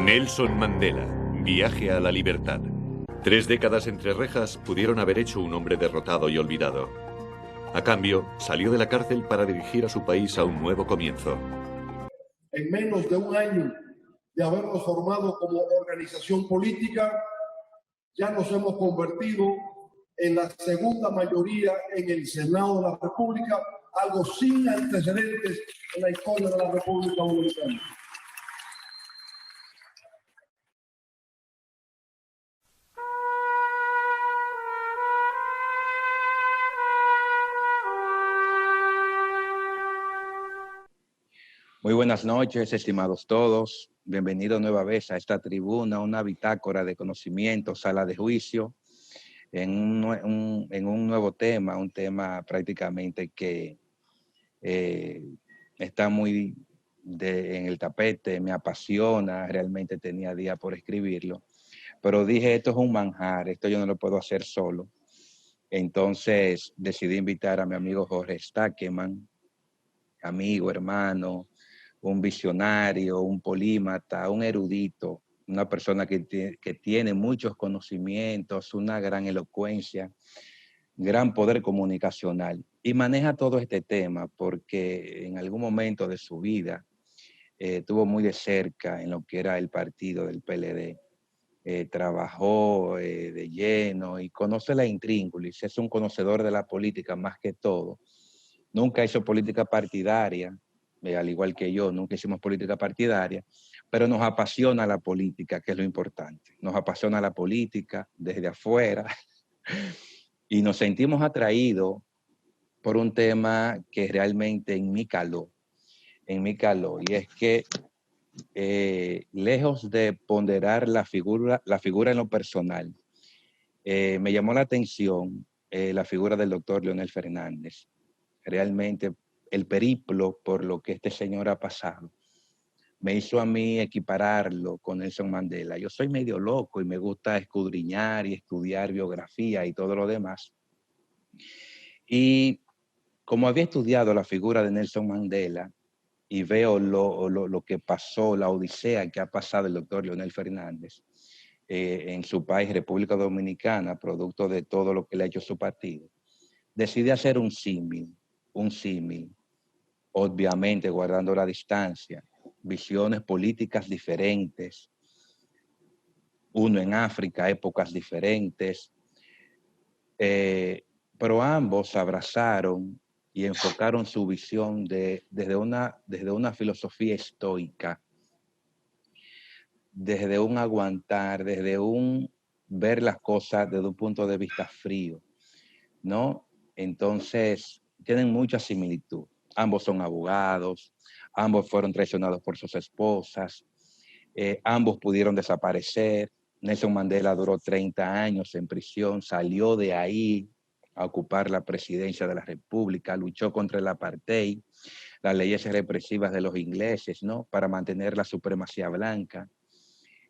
Nelson Mandela, viaje a la libertad. 3 décadas entre rejas pudieron haber hecho un hombre derrotado y olvidado. A cambio, salió de la cárcel para dirigir a su país a un nuevo comienzo. En menos de un año de habernos formado como organización política, ya nos hemos convertido en la segunda mayoría en el Senado de la República, algo sin antecedentes en la historia de la República Dominicana. Muy buenas noches, estimados todos. Bienvenidos nueva vez a esta tribuna, una bitácora de conocimiento, sala de juicio, en un nuevo tema, un tema prácticamente que está muy en el tapete, me apasiona, realmente tenía días por escribirlo, pero dije, esto es un manjar, esto yo no lo puedo hacer solo. Entonces decidí invitar a mi amigo Jorge Stackelman, amigo, hermano, un visionario, un polímata, un erudito, una persona que tiene muchos conocimientos, una gran elocuencia, gran poder comunicacional y maneja todo este tema porque en algún momento de su vida estuvo muy de cerca en lo que era el partido del PLD. Trabajó de lleno y conoce la intríngulis, es un conocedor de la política más que todo. Nunca hizo política partidaria, al igual que yo, nunca hicimos política partidaria, pero nos apasiona la política, que es lo importante. Nos apasiona la política desde afuera y nos sentimos atraídos por un tema que realmente en mí caló, y es que lejos de ponderar la figura en lo personal, me llamó la atención la figura del doctor Leonel Fernández. Realmente el periplo por lo que este señor ha pasado me hizo a mí equipararlo con Nelson Mandela. Yo soy medio loco y me gusta escudriñar y estudiar biografía y todo lo demás. Y como había estudiado la figura de Nelson Mandela y veo lo que pasó, la odisea que ha pasado el doctor Leonel Fernández en su país, República Dominicana, producto de todo lo que le ha hecho su partido, decidí hacer un símil, obviamente guardando la distancia, visiones políticas diferentes, uno en África, épocas diferentes, pero ambos se abrazaron y enfocaron su visión desde una filosofía estoica, desde un aguantar, desde un ver las cosas desde un punto de vista frío, ¿no? Entonces, tienen mucha similitud. Ambos son abogados, ambos fueron traicionados por sus esposas, ambos pudieron desaparecer. Nelson Mandela duró 30 años en prisión, salió de ahí a ocupar la presidencia de la República, luchó contra el apartheid, las leyes represivas de los ingleses, ¿no? Para mantener la supremacía blanca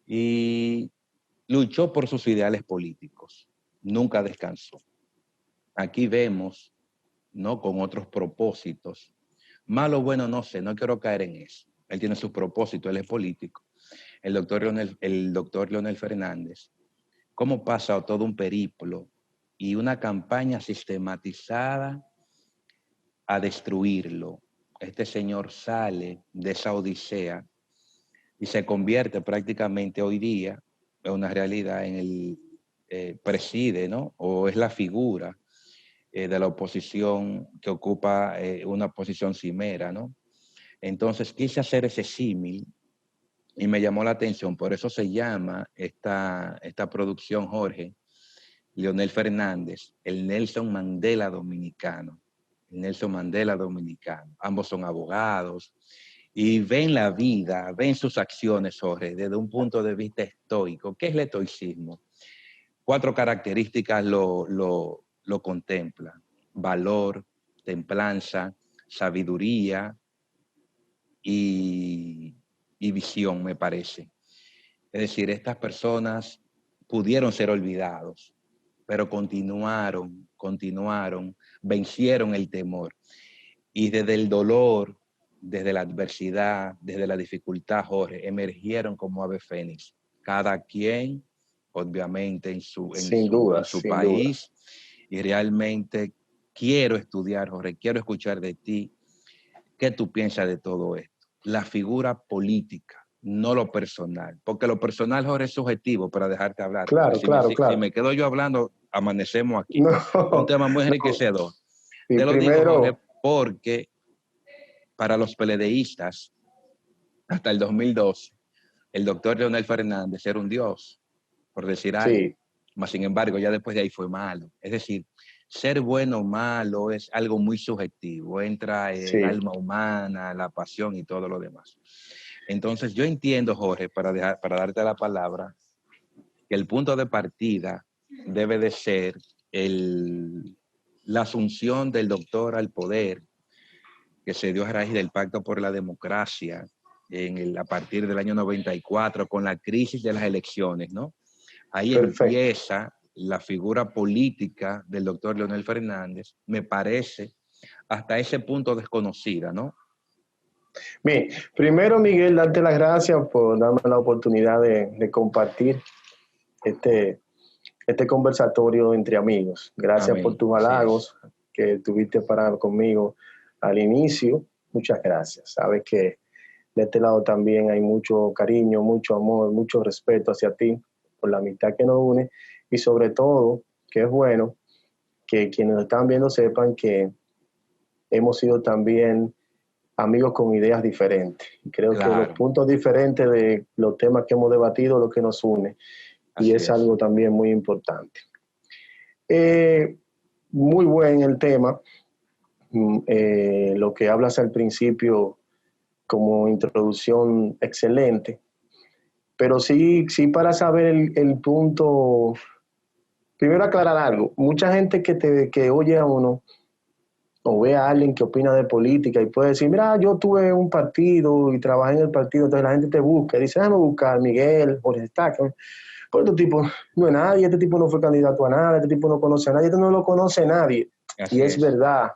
y luchó por sus ideales políticos. Nunca descansó. Aquí vemos, ¿no? Con otros propósitos. Malo o bueno, no sé, no quiero caer en eso. Él tiene sus propósitos, él es político. El doctor Leonel Fernández, cómo pasa todo un periplo y una campaña sistematizada a destruirlo. Este señor sale de esa odisea y se convierte prácticamente hoy día en una realidad en el preside, ¿no? O es la figura de la oposición que ocupa una posición cimera, ¿no? Entonces quise hacer ese símil y me llamó la atención, por eso se llama esta producción, Jorge, Leonel Fernández, el Nelson Mandela dominicano. El Nelson Mandela dominicano. Ambos son abogados y ven la vida, ven sus acciones, Jorge, desde un punto de vista estoico. ¿Qué es el estoicismo? 4 características lo contemplan: valor, templanza, sabiduría y visión, me parece. Es decir, estas personas pudieron ser olvidados, pero continuaron, vencieron el temor. Y desde el dolor, desde la adversidad, desde la dificultad, Jorge, emergieron como ave fénix. Cada quien, obviamente, en su país. Y realmente quiero estudiar, Jorge, quiero escuchar de ti. ¿Qué tú piensas de todo esto? La figura política, no lo personal. Porque lo personal, Jorge, es subjetivo, para dejarte hablar. Claro, Si me quedo yo hablando, amanecemos aquí. No, Un tema muy enriquecedor. Y Te lo primero, digo, Jorge, porque para los PLDistas, hasta el 2012, el doctor Leonel Fernández era un dios, por decir algo. sí, Mas, sin embargo, ya después de ahí fue malo. Es decir, ser bueno o malo es algo muy subjetivo. Entra el alma humana, la pasión y todo lo demás. Entonces, yo entiendo, Jorge, para darte la palabra, que el punto de partida debe de ser la asunción del doctor al poder, que se dio a raíz del Pacto por la Democracia a partir del año 94, con la crisis de las elecciones, ¿no? Ahí empieza la figura política del doctor Leonel Fernández, me parece, hasta ese punto desconocida, ¿no? Bien, primero, Miguel, darte las gracias por darme la oportunidad de compartir este conversatorio entre amigos. Gracias Amén. por tus halagos que tuviste para conmigo al inicio. Muchas gracias. Sabes que de este lado también hay mucho cariño, mucho amor, mucho respeto hacia ti por la amistad que nos une y sobre todo, que es bueno que quienes nos están viendo sepan que hemos sido también amigos con ideas diferentes. Creo que los puntos diferentes de los temas que hemos debatido es lo que nos une. Y es algo también muy importante. Muy buen el tema. Lo que hablas al principio como introducción, excelente. Pero sí para saber el punto, primero aclarar algo. Mucha gente que oye a uno o ve a alguien que opina de política y puede decir, mira, yo tuve un partido y trabajé en el partido, entonces la gente te busca y dice, déjame buscar a Miguel, Jorge Staca. Pues este tipo no es nadie, este tipo no fue candidato a nada, este tipo no conoce a nadie, este no lo conoce nadie. Así es verdad.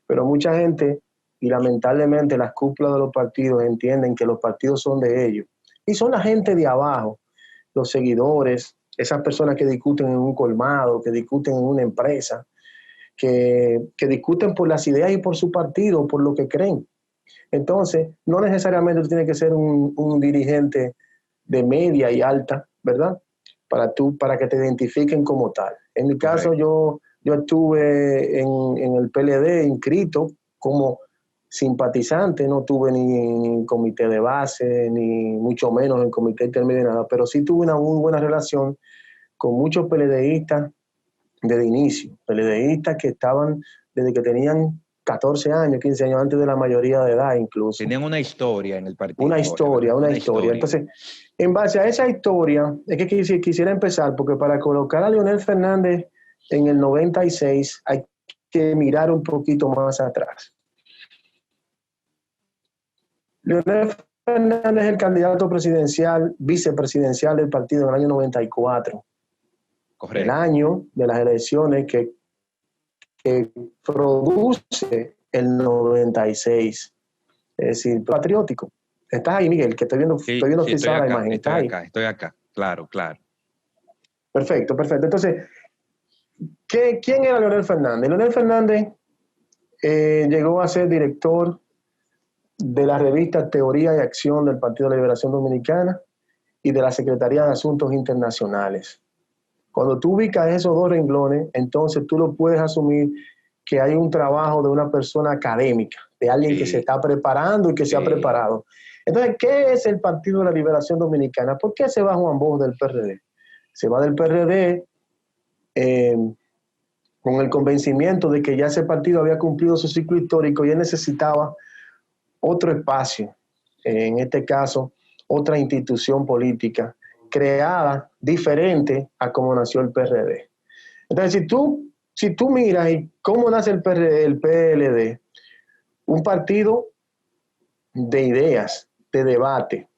Pero mucha gente, y lamentablemente las cúpulas de los partidos entienden que los partidos son de ellos. Y son la gente de abajo, los seguidores, esas personas que discuten en un colmado, que discuten en una empresa, que discuten por las ideas y por su partido, por lo que creen. Entonces, no necesariamente tú tienes que ser un dirigente de media y alta, ¿verdad? Para que te identifiquen como tal. En mi caso, yo estuve en el PLD inscrito como simpatizante, no tuve ni en comité de base, ni mucho menos en comité intermedio, nada, pero sí tuve una muy buena relación con muchos PLDistas desde inicio, PLDistas que estaban desde que tenían 14 años, 15 años, antes de la mayoría de edad incluso. Tenían una historia en el partido. Una historia. Entonces, en base a esa historia, es que quisiera empezar, porque para colocar a Leonel Fernández en el 96 hay que mirar un poquito más atrás. Leonel Fernández es el candidato presidencial, vicepresidencial del partido en el año 94. Correcto. El año de las elecciones que produce el 96. Es decir, patriótico. Estás ahí, Miguel, que estoy viendo frisada la imagen. Estoy acá, claro. Perfecto. Entonces, ¿quién era Leonel Fernández? Leonel Fernández llegó a ser director de la revista Teoría y Acción del Partido de la Liberación Dominicana y de la Secretaría de Asuntos Internacionales. Cuando tú ubicas esos dos renglones, entonces tú lo puedes asumir que hay un trabajo de una persona académica, de alguien que se está preparando y que se ha preparado. Entonces, ¿qué es el Partido de la Liberación Dominicana? ¿Por qué se va Juan Bosch del PRD? Se va del PRD con el convencimiento de que ya ese partido había cumplido su ciclo histórico y él necesitaba otro espacio, en este caso, otra institución política creada diferente a cómo nació el PRD. Entonces, si tú miras cómo nace el PLD, un partido de ideas, de debate,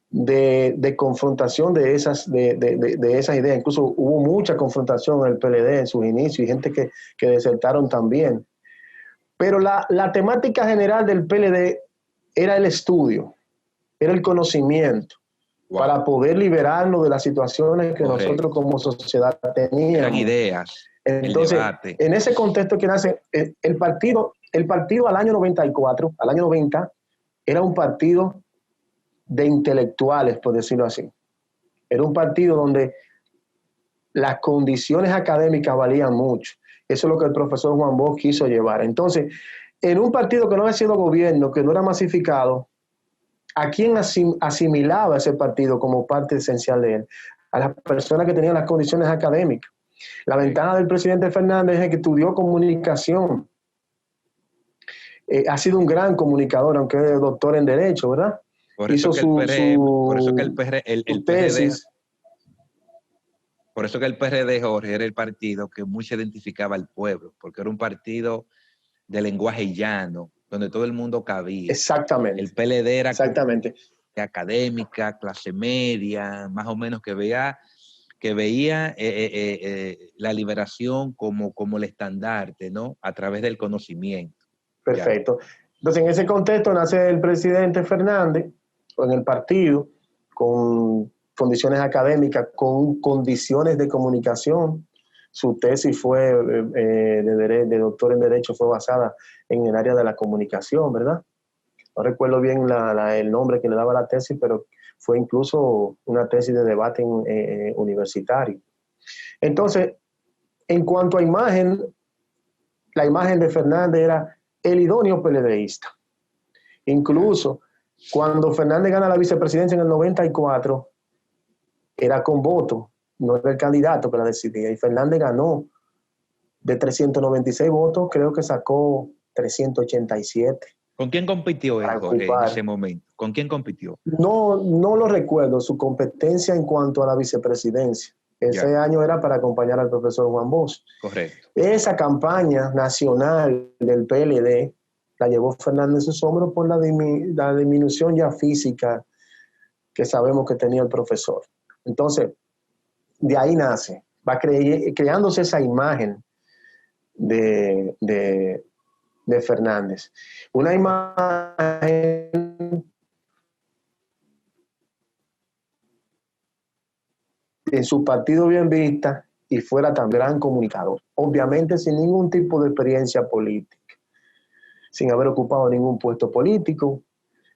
de confrontación de esas ideas. Incluso hubo mucha confrontación en el PLD en sus inicios y gente que desertaron también. Pero la temática general del PLD era el estudio, era el conocimiento, Wow. para poder liberarnos de las situaciones que Correcto. nosotros como sociedad teníamos. Eran ideas, Entonces, el debate. en ese contexto que nace el partido al año 94, al año 90, era un partido de intelectuales, por decirlo así. Era un partido donde las condiciones académicas valían mucho. Eso es lo que el profesor Juan Bosch quiso llevar. Entonces, en un partido que no había sido gobierno, que no era masificado, ¿a quién asimilaba ese partido como parte esencial de él? A las personas que tenían las condiciones académicas. La ventaja del presidente Fernández es que estudió comunicación. Ha sido un gran comunicador, aunque es doctor en Derecho, ¿verdad? Por Hizo eso que el PRD, tesis. por eso que el PRD, Jorge, era el partido que mucho identificaba al pueblo, porque era un partido de lenguaje llano, donde todo el mundo cabía. Exactamente. El PLD era exactamente. Académica, clase media, más o menos que veía la liberación como el estandarte, ¿no? A través del conocimiento. Perfecto. Entonces, en ese contexto nace el presidente Fernández, en el partido, con condiciones académicas, con condiciones de comunicación. Su tesis fue de doctor en Derecho, fue basada en el área de la comunicación, ¿verdad? No recuerdo bien el nombre que le daba la tesis, pero fue incluso una tesis de debate universitario. Entonces, en cuanto a imagen, la imagen de Fernández era el idóneo PLDista. Incluso cuando Fernández gana la vicepresidencia en el 94, era con voto, no era el candidato que la decidía. Y Fernández ganó de 396 votos, creo que sacó 387. ¿Con quién compitió él, Jorge, en ese momento? ¿Con quién compitió? No lo recuerdo, su competencia en cuanto a la vicepresidencia. Ese año era para acompañar al profesor Juan Bosch. Correcto. Esa campaña nacional del PLD la llevó Fernández en sus hombros por la disminución ya física que sabemos que tenía el profesor. Entonces, de ahí nace, va creándose esa imagen de Fernández. Una imagen en su partido bien vista y fuera tan gran comunicador. Obviamente sin ningún tipo de experiencia política, sin haber ocupado ningún puesto político,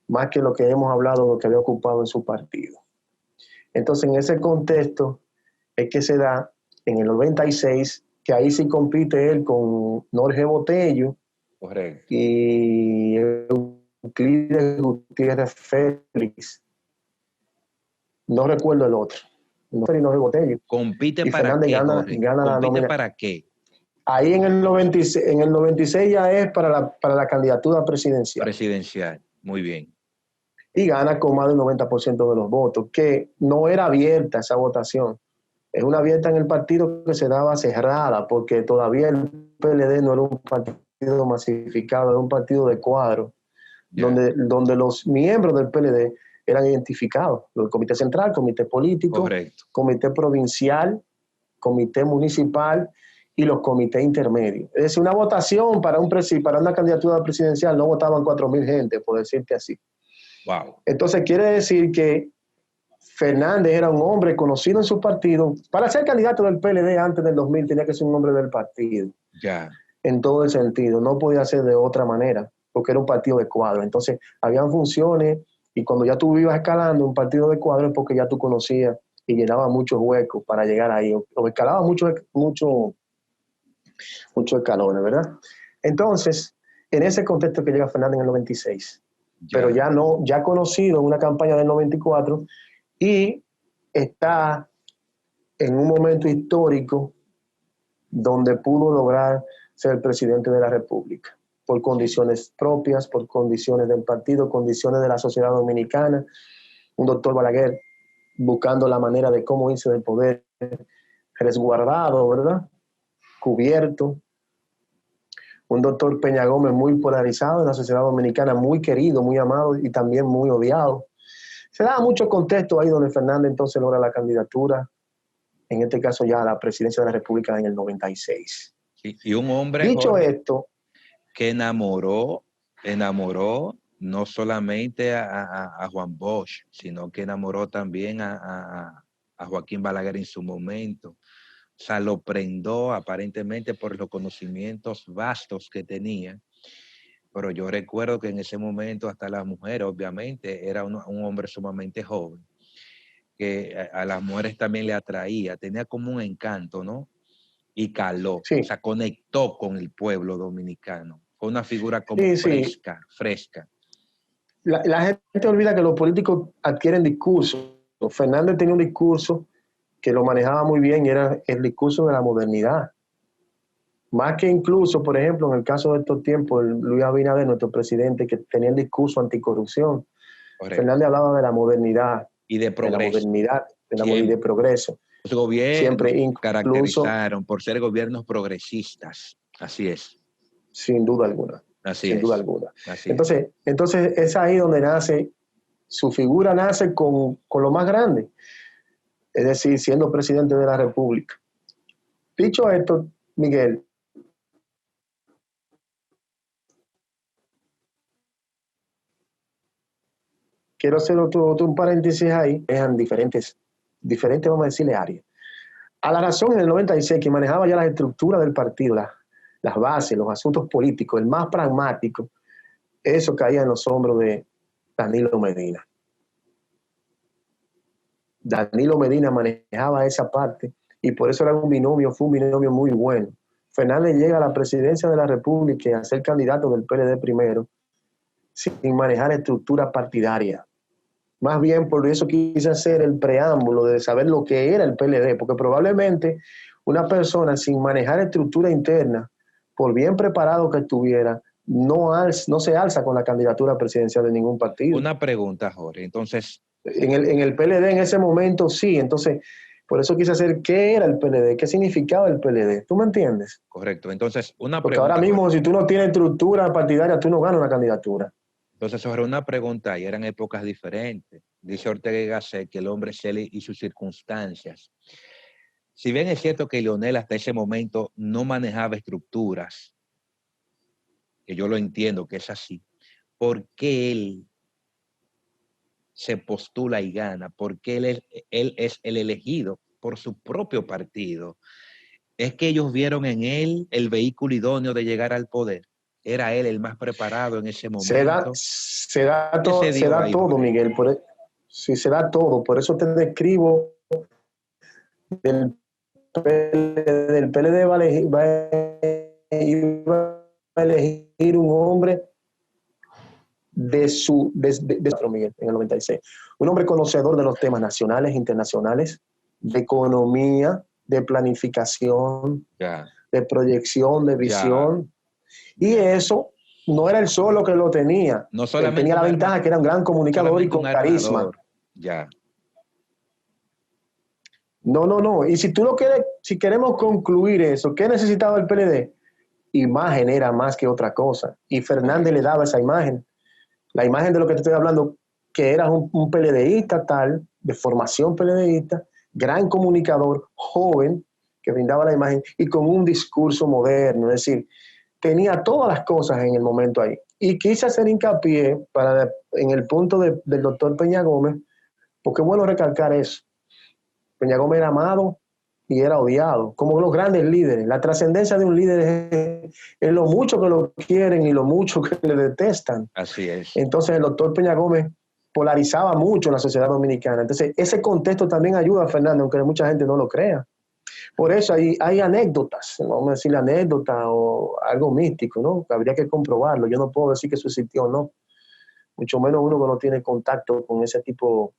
más que lo que hemos hablado, lo que había ocupado en su partido. Entonces, en ese contexto es que se da en el 96, que ahí sí compite él con Jorge Botello. Correcto. Y Euclides Gutiérrez Félix. No recuerdo el otro. No Jorge Botello. ¿Compite y para qué, gana la nómina. ¿Para qué? Ahí en el 96 ya es para la candidatura presidencial. Presidencial, muy bien. Y gana con más del 90% de los votos, que no era abierta esa votación. Es una abierta en el partido que se daba cerrada, porque todavía el PLD no era un partido masificado, era un partido de cuadro, donde los miembros del PLD eran identificados. El comité central, comité político, correcto, comité provincial, comité municipal y los comités intermedios. Es decir, una votación para una candidatura presidencial no votaban 4,000 gente, por decirte así. Wow. Entonces quiere decir que Fernández era un hombre conocido en su partido. Para ser candidato del PLD antes del 2000 tenía que ser un hombre del partido. Ya. En todo el sentido. No podía ser de otra manera, porque era un partido de cuadro. Entonces, habían funciones y cuando ya tú ibas escalando un partido de cuadro es porque ya tú conocías y llenaba muchos huecos para llegar ahí. O escalaba muchos escalones, ¿verdad? Entonces, en ese contexto que llega Fernández en el 96. Pero ya conocido en una campaña del 94 y está en un momento histórico donde pudo lograr ser presidente de la República por condiciones propias, por condiciones del partido, condiciones de la sociedad dominicana. Un doctor Balaguer buscando la manera de cómo irse del poder, resguardado, ¿verdad? Cubierto. Un doctor Peña Gómez muy polarizado en la sociedad dominicana, muy querido, muy amado y también muy odiado. Se da mucho contexto ahí donde Fernández entonces logra la candidatura, en este caso ya a la presidencia de la República en el 96. Sí, y un hombre, dicho Jorge, esto, que enamoró no solamente a Juan Bosch, sino que enamoró también a Joaquín Balaguer en su momento. O sea, lo prendó aparentemente por los conocimientos vastos que tenía. Pero yo recuerdo que en ese momento hasta las mujeres, obviamente, era un hombre sumamente joven, que a las mujeres también le atraía, tenía como un encanto, ¿no? Y caló, Sí, o sea, conectó con el pueblo dominicano. Fue una figura como sí, sí. fresca. La gente olvida que los políticos adquieren discursos. Fernández tenía un discurso que lo manejaba muy bien y era el discurso de la modernidad. Más que incluso, por ejemplo, en el caso de estos tiempos, Luis Abinader, nuestro presidente, que tenía el discurso anticorrupción. Correcto. Fernández hablaba de la modernidad, Y de progreso. y de progreso. Los gobiernos Siempre, se incluso, caracterizaron por ser gobiernos progresistas. Así es. sin duda alguna. Así Sin es. duda alguna. Así Entonces es ahí donde nace, su figura nace con lo más grande, es decir, siendo presidente de la República. Dicho esto, Miguel, quiero hacer otro paréntesis ahí, en diferentes, vamos a decirle, áreas. A la razón, en el 96, que manejaba ya las estructuras del partido, las bases, los asuntos políticos, el más pragmático, eso caía en los hombros de Danilo Medina. Danilo Medina manejaba esa parte y por eso era fue un binomio muy bueno. Fernández llega a la presidencia de la República y a ser candidato del PLD primero, sin manejar estructura partidaria. Más bien por eso quise hacer el preámbulo de saber lo que era el PLD, porque probablemente una persona sin manejar estructura interna, por bien preparado que estuviera, no se alza con la candidatura presidencial de ningún partido. Una pregunta, Jorge. Entonces, en el PLD en ese momento sí, entonces por eso quise hacer qué era el PLD, qué significaba el PLD. ¿Tú me entiendes? correcto. Entonces, una Porque pregunta. ahora mismo, Jorge. si tú no tienes estructura partidaria, tú no ganas una candidatura. Entonces, sobre una pregunta, y eran épocas diferentes. Dice Ortega y Gasset que el hombre es él y sus circunstancias. Si bien es cierto que Leonel hasta ese momento no manejaba estructuras, que yo lo entiendo que es así, ¿por qué él se postula y gana? ¿Por qué él es el elegido por su propio partido? ¿Es que ellos vieron en él el vehículo idóneo de llegar al poder? ¿Era él el más preparado en ese momento? Se da Ahí, todo, Jorge? Miguel. Sí, se da todo. Por eso te describo del PLD iba a elegir un hombre de Miguel, en el 96. Un hombre conocedor de los temas nacionales, internacionales, de economía, de planificación, de proyección, de visión. Y eso no era el solo que lo tenía. No Él solamente tenía la ventaja que era un gran comunicador y con carisma. Ya. No. Y si tú lo quieres, si queremos concluir eso, ¿qué necesitaba el PLD? Imagen era más que otra cosa. Y Fernández le daba esa imagen. La imagen de lo que te estoy hablando, que era un PLDista tal, de formación PLDista, gran comunicador, joven, que brindaba la imagen y con un discurso moderno. Es decir, tenía todas las cosas en el momento ahí. Y quise hacer hincapié en el punto del doctor Peña Gómez, porque es bueno recalcar eso. Peña Gómez era amado y era odiado, como los grandes líderes. La trascendencia de un líder es lo mucho que lo quieren y lo mucho que le detestan. Así es. Entonces el doctor Peña Gómez polarizaba mucho en la sociedad dominicana. Entonces ese contexto también ayuda a Fernando, aunque mucha gente no lo crea. Por eso hay anécdotas, vamos a decir anécdotas o algo místico, ¿no? Habría que comprobarlo. Yo no puedo decir que eso existió o no. Mucho menos uno que no tiene contacto con ese tipo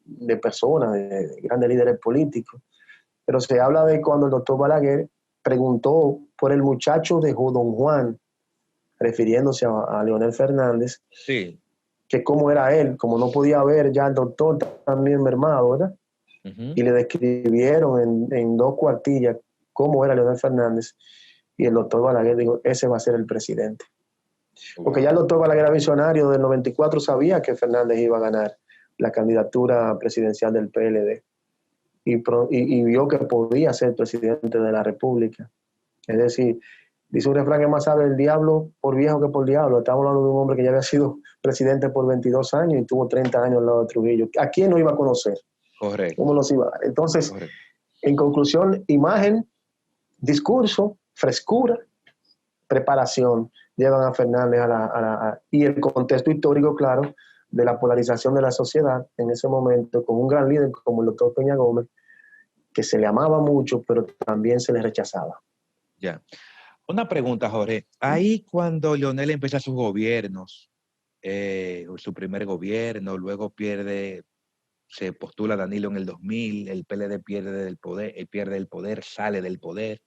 de personas, de grandes líderes políticos. Pero se habla de cuando el doctor Balaguer preguntó por el muchacho de Don Juan, refiriéndose a Leonel Fernández, sí, que cómo era él, como no podía ver ya el doctor también mermado, ¿verdad? Y le describieron en 2 cuartillas cómo era Leonel Fernández, y el doctor Balaguer dijo, ese va a ser el presidente. Porque ya el doctor Balaguer era visionario del 94, sabía que Fernández iba a ganar la candidatura presidencial del PLD y vio que podía ser presidente de la República. Es decir, Dice un refrán que más sabe el diablo por viejo que por diablo. Estamos hablando de un hombre que ya había sido presidente por 22 años y tuvo 30 años al lado de Trujillo. ¿A quién no iba a conocer? Correcto. ¿Cómo los iba a dar? Entonces, Correcto. en conclusión, imagen, discurso, frescura, preparación llevan a Fernández y el contexto histórico, claro, de la polarización de la sociedad en ese momento, con un gran líder como el doctor Peña Gómez, que se le amaba mucho, pero también se le rechazaba. Ya. Una pregunta, Jorge. Ahí cuando Leonel empieza sus gobiernos, su primer gobierno, luego se postula Danilo en el 2000, el PLD pierde el poder, sale del poder.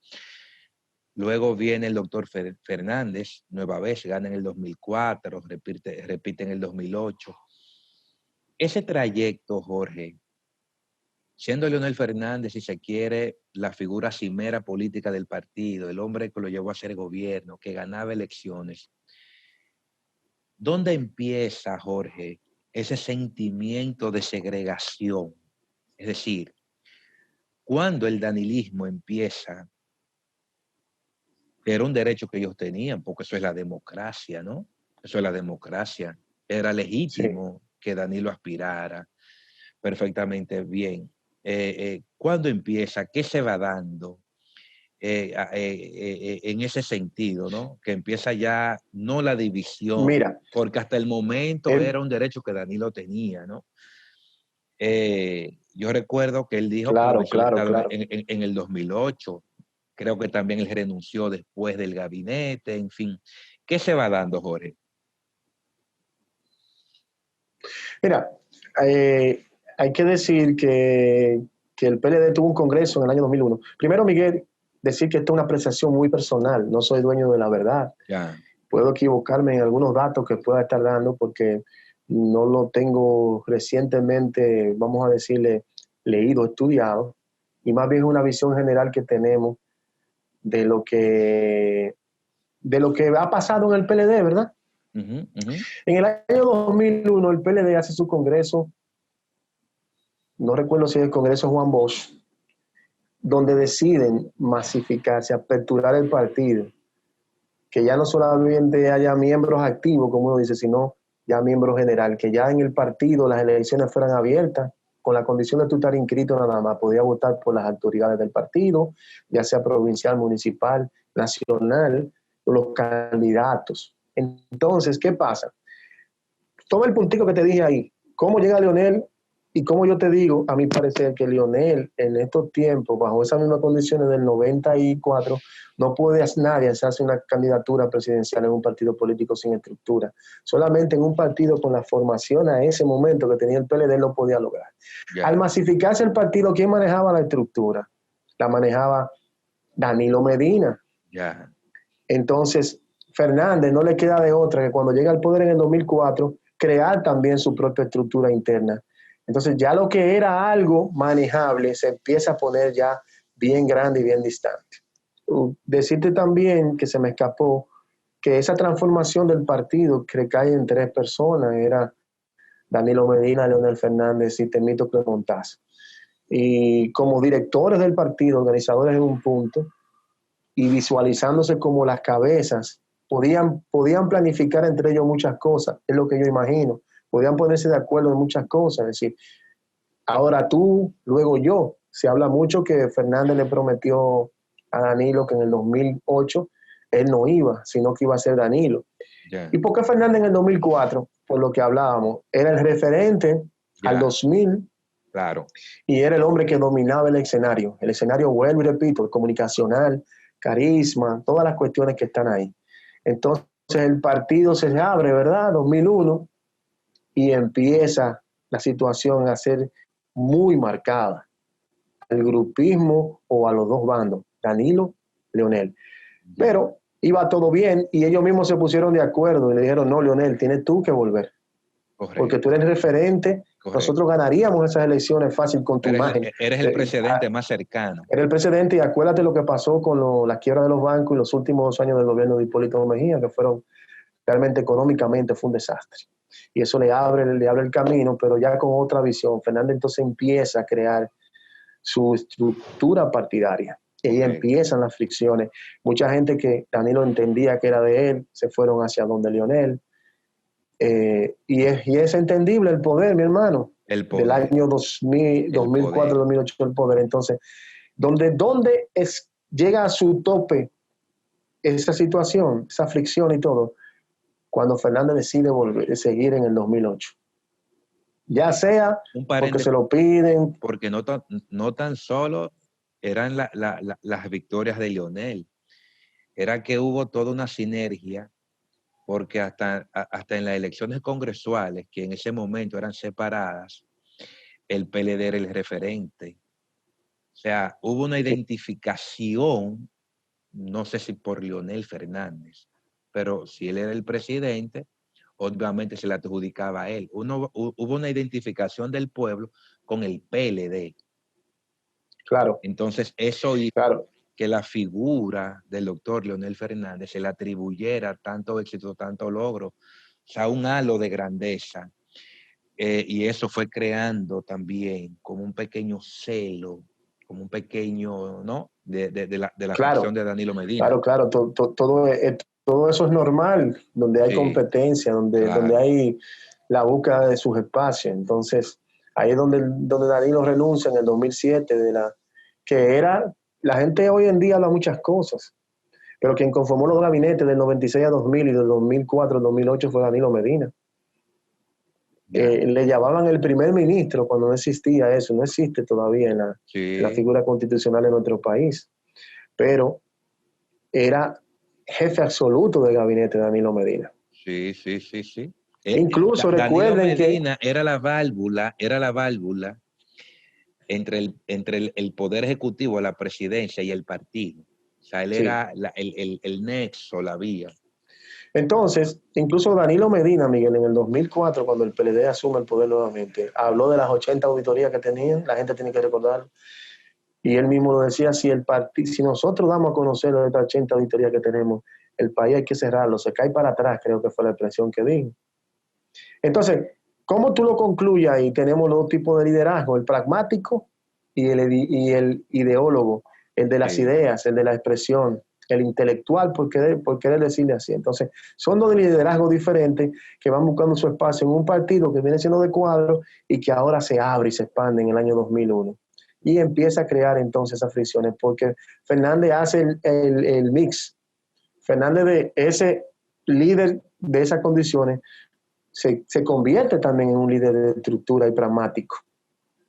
Luego viene el doctor Fernández, nueva vez, gana en el 2004, repite en el 2008. Ese trayecto, Jorge, siendo Leonel Fernández, si se quiere, la figura cimera política del partido, el hombre que lo llevó a hacer gobierno, que ganaba elecciones, ¿dónde empieza, Jorge, ese sentimiento de segregación? Es decir, cuando el danilismo empieza, que era un derecho que ellos tenían, porque eso es la democracia, ¿no? Eso es la democracia. Era legítimo que Danilo aspirara perfectamente bien. ¿Cuándo empieza? ¿Qué se va dando en ese sentido, ¿no? Que empieza ya no la división, Mira, porque hasta el momento era un derecho que Danilo tenía, ¿no? Yo recuerdo que él dijo claro, que había estado claro. en el 2008. Creo que también él renunció después del gabinete, en fin. ¿Qué se va dando, Jorge? Mira, hay que decir que el PLD tuvo un congreso en el año 2001. Primero, Miguel, decir que esto es una apreciación muy personal, no soy dueño de la verdad. Ya. Puedo equivocarme en algunos datos que pueda estar dando porque no lo tengo recientemente, vamos a decirle, leído, estudiado, y más bien es una visión general que tenemos de lo que ha pasado en el PLD, ¿verdad? En el año 2001 el PLD hace su congreso, no recuerdo si es el Congreso Juan Bosch, donde deciden masificarse, aperturar el partido, que ya no solamente haya miembros activos, como uno dice, sino ya miembros general, que ya en el partido las elecciones fueran abiertas, con la condición de tú estar inscrito nada más, podía votar por las autoridades del partido, ya sea provincial, municipal, nacional, los candidatos. Entonces, ¿qué pasa? Toma el puntico que te dije ahí, cómo llega Leonel y cómo yo te digo, a mi parecer, que Leonel en estos tiempos, bajo esas mismas condiciones del 94, no puede nadie hacerse una candidatura presidencial en un partido político sin estructura. Solamente en un partido con la formación a ese momento que tenía el PLD lo podía lograr. Yeah. Al masificarse el partido, ¿quién manejaba la estructura? La manejaba Danilo Medina. Yeah. Entonces, Fernández no le queda de otra que cuando llega al poder en el 2004, crear también su propia estructura interna. Entonces ya lo que era algo manejable se empieza a poner ya bien grande y bien distante. Decirte también que se me escapó que esa transformación del partido que recae en 3 personas era Danilo Medina, Leonel Fernández y Temístocles Montaz. Y como directores del partido, organizadores en un punto, y visualizándose como las cabezas, podían planificar entre ellos muchas cosas, es lo que yo imagino. Podían ponerse de acuerdo en muchas cosas, es decir, ahora tú, luego yo. Se habla mucho que Fernández le prometió a Danilo que en el 2008 él no iba, sino que iba a ser Danilo. Yeah. ¿Y por qué Fernández en el 2004? Por lo que hablábamos, era el referente al 2000, claro, y era el hombre que dominaba el escenario, vuelvo y repito, el comunicacional, carisma, todas las cuestiones que están ahí. Entonces el partido se abre, ¿verdad? 2001, y empieza la situación a ser muy marcada. El grupismo o a los dos bandos, Danilo, Leonel. Pero iba todo bien y ellos mismos se pusieron de acuerdo y le dijeron, no, Leonel, tienes tú que volver. Correcto. Porque tú eres referente. Correcto. Nosotros ganaríamos esas elecciones fácil con tu imagen. Eres el precedente más cercano. Eres el precedente y acuérdate lo que pasó con la quiebra de los bancos y los últimos 2 años del gobierno de Hipólito Mejía, que fueron realmente económicamente fue un desastre. Y eso le abre el camino, pero ya con otra visión. Fernández entonces empieza a crear su estructura partidaria. Y ahí empiezan las fricciones. Mucha gente que Danilo entendía que era de él, se fueron hacia donde Leonel. Y es entendible el poder, mi hermano. El Del poder. año 2000, 2004, 2008, el poder. Entonces, ¿dónde llega a su tope esa situación, esa fricción y todo? Cuando Fernández decide seguir en el 2008. Ya sea porque se lo piden. Porque no tan solo eran las victorias de Leonel, era que hubo toda una sinergia, porque hasta en las elecciones congresuales, que en ese momento eran separadas, el PLD era el referente. O sea, hubo una identificación, no sé si por Leonel Fernández, pero si él era el presidente, obviamente se le adjudicaba a él. Hubo una identificación del pueblo con el PLD. Claro. Entonces, eso hizo que la figura del doctor Leonel Fernández se le atribuyera tanto éxito, tanto logro, o sea, un halo de grandeza. Y eso fue creando también como un pequeño celo, como un pequeño, ¿no? De la facción de Danilo Medina. Claro, todo eso es normal, donde hay competencia, donde hay la búsqueda de sus espacios. Entonces, ahí es donde Danilo renuncia en el 2007, la gente hoy en día habla muchas cosas, pero quien conformó los gabinetes del 96 a 2000 y del 2004 al 2008 fue Danilo Medina. Le llamaban el primer ministro cuando no existía eso, no existe todavía en la figura constitucional de nuestro país, pero era jefe absoluto del gabinete de Danilo Medina. Sí. Incluso Danilo recuerden Medina era la válvula entre el poder ejecutivo, la presidencia y el partido. O sea, él era el nexo, la vía. Entonces, incluso Danilo Medina, Miguel, en el 2004, cuando el PLD asume el poder nuevamente, habló de las 80 auditorías que tenían, la gente tiene que recordar, y él mismo lo decía, si nosotros damos a conocer las 80 auditorías que tenemos, el país hay que cerrarlo, se cae para atrás, creo que fue la expresión que dijo. Entonces, ¿cómo tú lo concluyes ahí? Tenemos los dos tipos de liderazgo, el pragmático y el ideólogo, el de las ideas, el de la expresión, el intelectual, por querer decirle así. Entonces, son dos liderazgos diferentes que van buscando su espacio en un partido que viene siendo de cuadro y que ahora se abre y se expande en el año 2001. Y empieza a crear entonces esas fricciones, porque Fernández hace el mix. Fernández, de ese líder de esas condiciones, se convierte también en un líder de estructura y pragmático.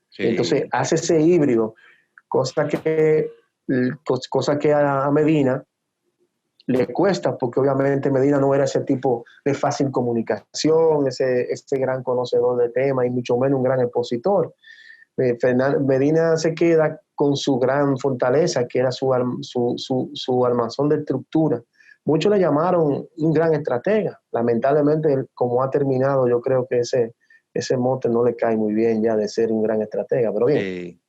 Sí. Entonces hace ese híbrido, cosa que a Medina le cuesta, porque obviamente Medina no era ese tipo de fácil comunicación, ese gran conocedor de temas y mucho menos un gran expositor. Medina se queda con su gran fortaleza, que era su armazón de estructura. Muchos le llamaron un gran estratega. Lamentablemente, como ha terminado, yo creo que ese mote no le cae muy bien ya de ser un gran estratega. Pero bien,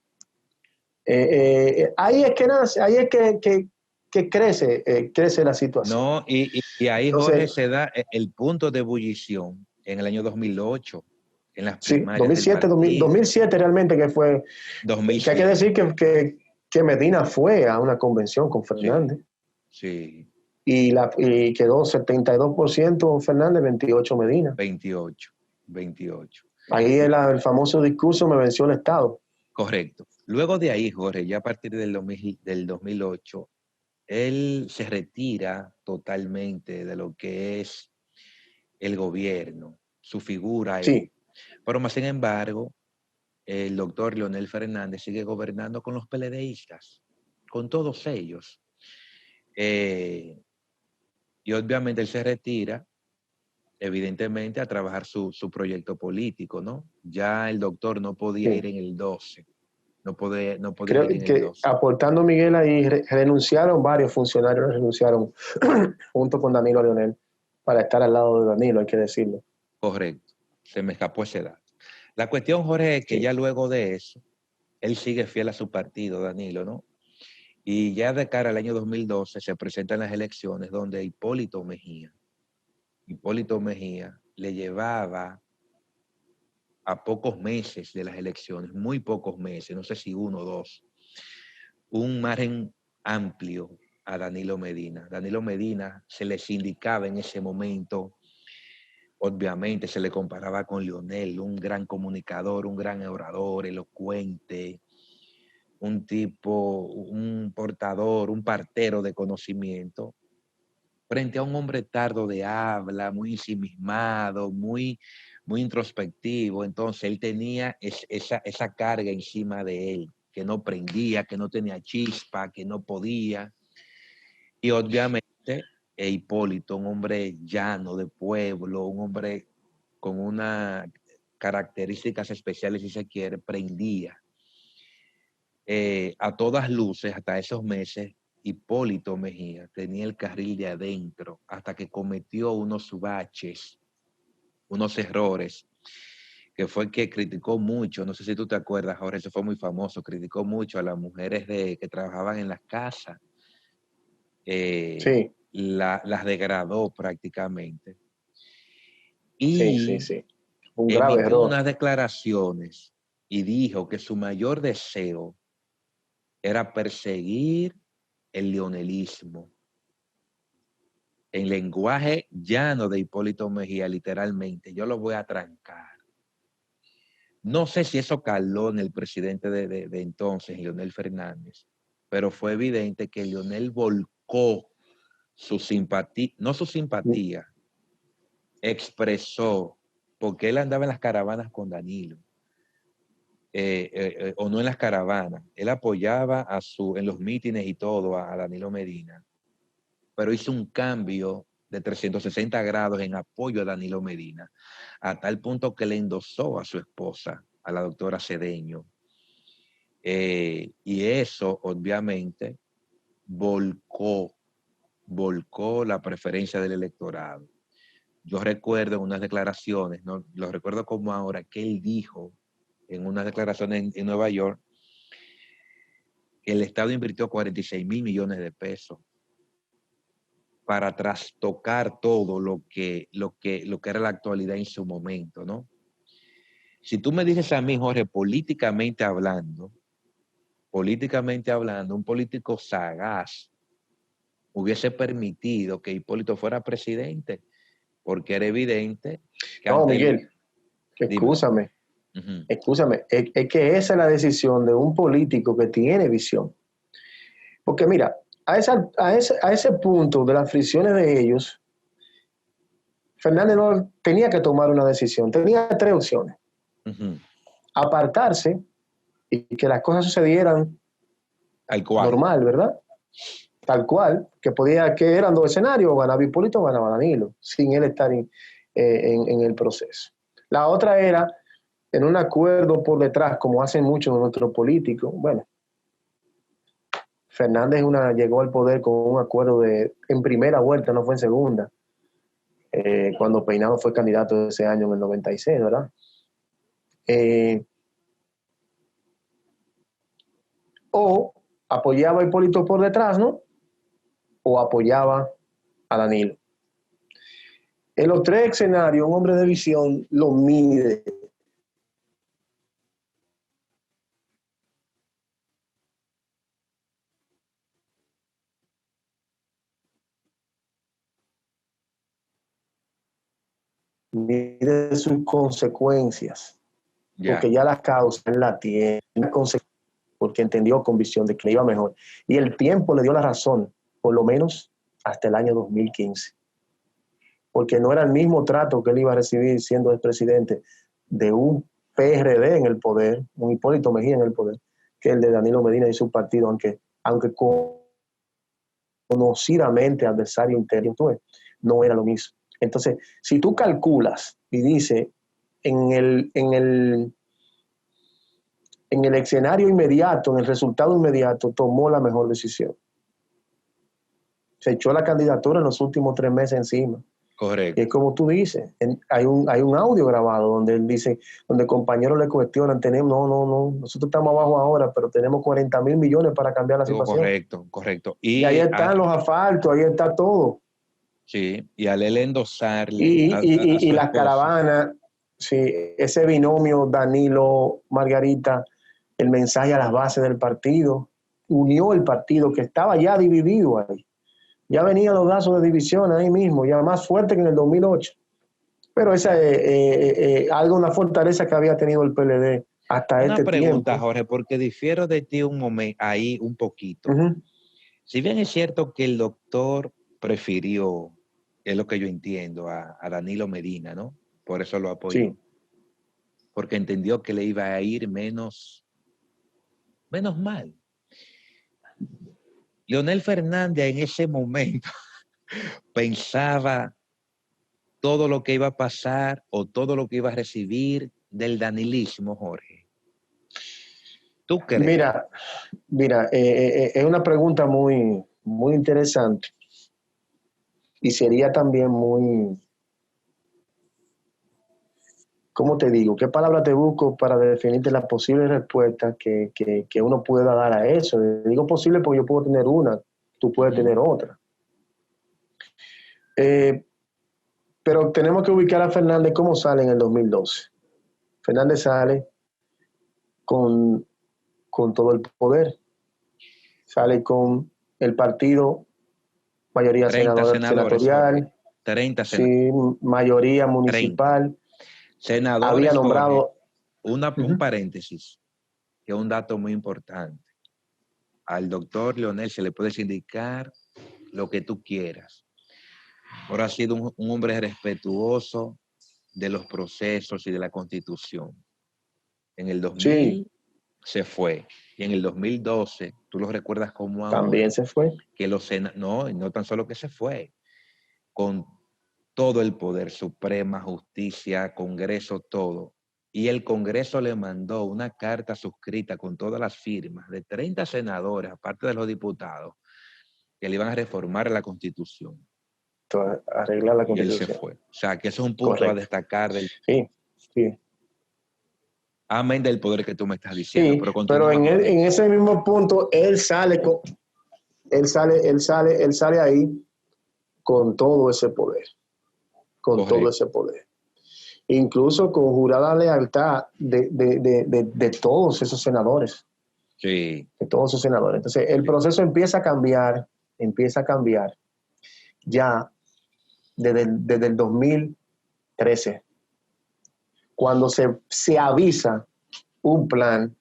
ahí es que nace, ahí es que crece la situación. No, y ahí, Jorge, se da el punto de ebullición en el año 2008, en las primarias. Sí, 2007 realmente que fue. 2007. Que hay que decir que Medina fue a una convención con Fernández. Sí. Y quedó 72% Fernández, 28% Medina. 28. Ahí el famoso discurso, me venció el Estado. Correcto. Luego de ahí, Jorge, ya a partir del 2008, él se retira totalmente de lo que es el gobierno, su figura. Sí. Pero más sin embargo, el doctor Leonel Fernández sigue gobernando con los PLDistas, con todos ellos. Y obviamente él se retira, evidentemente, a trabajar su proyecto político, ¿no? Ya el doctor no podía ir en el 12. No podía Creo ir en que el 12. Aportando Miguel ahí, renunciaron varios funcionarios, renunciaron junto con Danilo Leonel para estar al lado de Danilo, hay que decirlo. Correcto. Se me escapó esa edad. La cuestión, Jorge, es que ya luego de eso, él sigue fiel a su partido, Danilo, ¿no? Y ya de cara al año 2012 se presentan las elecciones donde Hipólito Mejía le llevaba a pocos meses de las elecciones, muy pocos meses, no sé si 1 o 2, un margen amplio a Danilo Medina. Danilo Medina se le indicaba en ese momento, obviamente se le comparaba con Leonel, un gran comunicador, un gran orador, elocuente, un tipo, un portador, un partero de conocimiento, frente a un hombre tardo de habla, muy ensimismado, muy introspectivo. Entonces él tenía esa carga encima de él, que no prendía, que no tenía chispa, que no podía. Y obviamente Hipólito, un hombre llano de pueblo, un hombre con unas características especiales, si se quiere, prendía. A todas luces, hasta esos meses, Hipólito Mejía tenía el carril de adentro hasta que cometió unos baches, unos errores, que fue que criticó mucho, no sé si tú te acuerdas, Jorge, eso fue muy famoso, criticó mucho a las mujeres que trabajaban en las casas, Sí, las degradó prácticamente. sí, Y sí. Un grave emitió error. unas declaraciones y dijo que su mayor deseo era perseguir el leonelismo. En lenguaje llano de Hipólito Mejía, literalmente, yo lo voy a trancar. No sé si eso caló en el presidente de entonces, Leonel Fernández, pero fue evidente que Leonel volcó su simpatía, no su simpatía, expresó, porque él andaba en las caravanas con Danilo, o no en las caravanas, él apoyaba en los mítines y todo a Danilo Medina, pero hizo un cambio de 360 grados en apoyo a Danilo Medina, a tal punto que le endosó a su esposa, a la doctora Cedeño. Y eso, obviamente, volcó la preferencia del electorado. Yo recuerdo en unas declaraciones, no lo recuerdo como ahora, que él dijo en unas declaraciones en Nueva York que el Estado invirtió 46 mil millones de pesos para trastocar todo lo que era la actualidad en su momento, ¿no? Si tú me dices a mí, Jorge, políticamente hablando, un político sagaz hubiese permitido que Hipólito fuera presidente, porque era evidente que No, ante él... Miguel, escúchame, es que esa es la decisión de un político que tiene visión. Porque mira, a ese punto de las fricciones de ellos, Fernández no tenía que tomar una decisión, tenía tres opciones. Apartarse y que las cosas sucedieran normal, ¿verdad? Tal cual, que eran dos escenarios, ganaba Hipólito o ganaba Danilo, sin él estar en el proceso. La otra era, en un acuerdo por detrás, como hacen muchos de nuestros políticos. Bueno, Fernández llegó al poder con un acuerdo en primera vuelta, no fue en segunda, cuando Peinado fue candidato ese año en el 96, ¿verdad? O apoyaba a Hipólito por detrás, ¿no? O apoyaba a Danilo. En los tres escenarios, un hombre de visión lo mide. Mide sus consecuencias, porque ya la causa la tiene, porque entendió con visión de que le iba mejor. Y el tiempo le dio la razón, por lo menos hasta el año 2015. Porque no era el mismo trato que él iba a recibir siendo el presidente de un PRD en el poder, un Hipólito Mejía en el poder, que el de Danilo Medina y su partido, aunque conocidamente adversario interno, no era lo mismo. Entonces, si tú calculas y dices, en el escenario inmediato, en el resultado inmediato, tomó la mejor decisión. Se echó la candidatura en los últimos 3 meses encima. Correcto. Y es como tú dices, hay un audio grabado donde él dice, donde compañeros le cuestionan, no, nosotros estamos abajo ahora, pero tenemos 40 mil millones para cambiar la situación. Correcto. Y ahí están los asfaltos, ahí está todo. Sí, y al él endosarle y las caravanas, sí, ese binomio Danilo-Margarita, el mensaje a las bases del partido, unió el partido que estaba ya dividido ahí. Ya venían los lazos de división ahí mismo, ya más fuerte que en el 2008. Pero esa es algo, una fortaleza que había tenido el PLD hasta Una este pregunta, tiempo. Jorge, porque difiero de ti un momento, ahí un poquito. Si bien es cierto que el doctor prefirió, es lo que yo entiendo, a Danilo Medina, ¿no? Por eso lo apoyó. Sí. Porque entendió que le iba a ir menos mal. Leonel Fernández en ese momento pensaba todo lo que iba a pasar o todo lo que iba a recibir del danilismo, Jorge. ¿Tú crees? Mira, es una pregunta muy, muy interesante y sería también muy, ¿cómo te digo? ¿Qué palabra te busco para definirte las posibles respuestas que uno pueda dar a eso? Digo posible porque yo puedo tener una, tú puedes tener otra. Pero tenemos que ubicar a Fernández cómo sale en el 2012. Fernández sale con todo el poder, sale con el partido, mayoría senatorial, 30 sí, mayoría municipal. 30. Senadores, había nombrado... Jorge, un paréntesis, que es un dato muy importante. Al doctor Leonel se le puede indicar lo que tú quieras. Ahora ha sido un hombre respetuoso de los procesos y de la Constitución. En el 2000 se fue. Y en el 2012, tú lo recuerdas como ahora. También se fue. Que no tan solo que se fue, con todo el poder, Suprema, Justicia, Congreso, todo. Y el Congreso le mandó una carta suscrita con todas las firmas de 30 senadores, aparte de los diputados, que le iban a reformar la Constitución. Arreglar la Constitución. Y él se fue. O sea, que eso es un punto Correcto. a destacar del... Sí. Amén del poder que tú me estás diciendo. Sí, pero en ese mismo punto, él sale ahí con todo ese poder. Todo ese poder. Incluso con jurada lealtad de todos esos senadores. Sí. De todos esos senadores. Entonces, el proceso empieza a cambiar ya desde el 2013, cuando se avisa un plan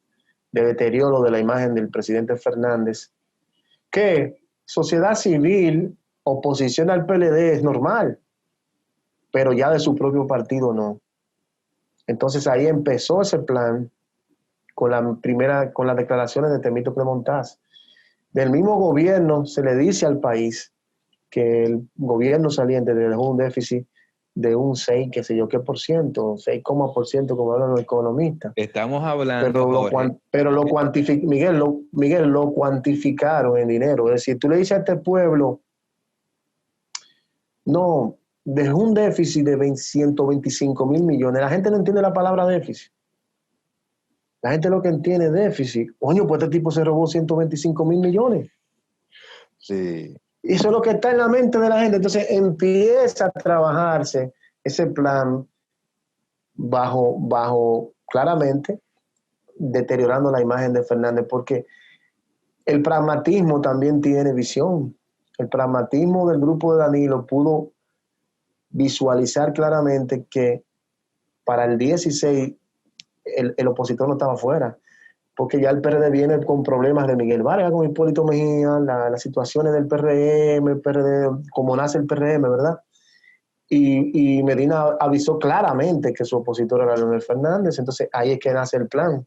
de deterioro de la imagen del presidente Fernández, que sociedad civil, oposición al PLD es normal, pero ya de su propio partido no. Entonces ahí empezó ese plan con las declaraciones de Temístocles Montaz. Del mismo gobierno se le dice al país que el gobierno saliente dejó un déficit de un 6, qué sé yo qué por ciento, 6, como hablan los economistas. Estamos hablando, pero lo cuantificaron en dinero. Es decir, tú le dices a este pueblo, no, dejó un déficit de 125 mil millones. La gente no entiende la palabra déficit. La gente lo que entiende es déficit. Coño, pues este tipo se robó 125 mil millones. Sí. Y eso es lo que está en la mente de la gente. Entonces empieza a trabajarse ese plan bajo claramente deteriorando la imagen de Fernández, porque el pragmatismo también tiene visión. El pragmatismo del grupo de Danilo pudo visualizar claramente que para el 16 el opositor no estaba fuera, porque ya el PRD viene con problemas de Miguel Vargas, con Hipólito Mejía, las situaciones del PRM, el PRD, como nace el PRM, ¿verdad? Y Medina avisó claramente que su opositor era Leonel Fernández. Entonces ahí es que nace el plan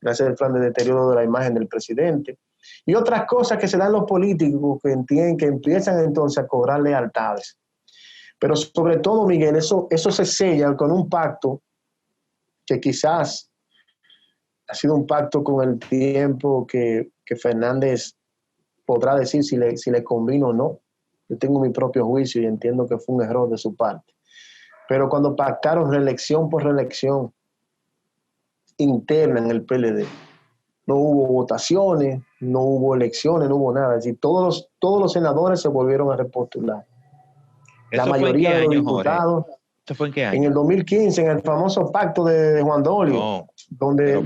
de deterioro de la imagen del presidente. Y otras cosas que se dan los políticos que entienden, que empiezan entonces a cobrar lealtades. Pero sobre todo, Miguel, eso se sella con un pacto que quizás ha sido un pacto con el tiempo que Fernández podrá decir si le convino o no. Yo tengo mi propio juicio y entiendo que fue un error de su parte. Pero cuando pactaron reelección por reelección interna en el PLD, no hubo votaciones, no hubo elecciones, no hubo nada. Es decir, todos los senadores se volvieron a repostular. La mayoría de los diputados. ¿Eso fue en qué año? En el 2015, en el famoso pacto de Juan Dolio. No, donde...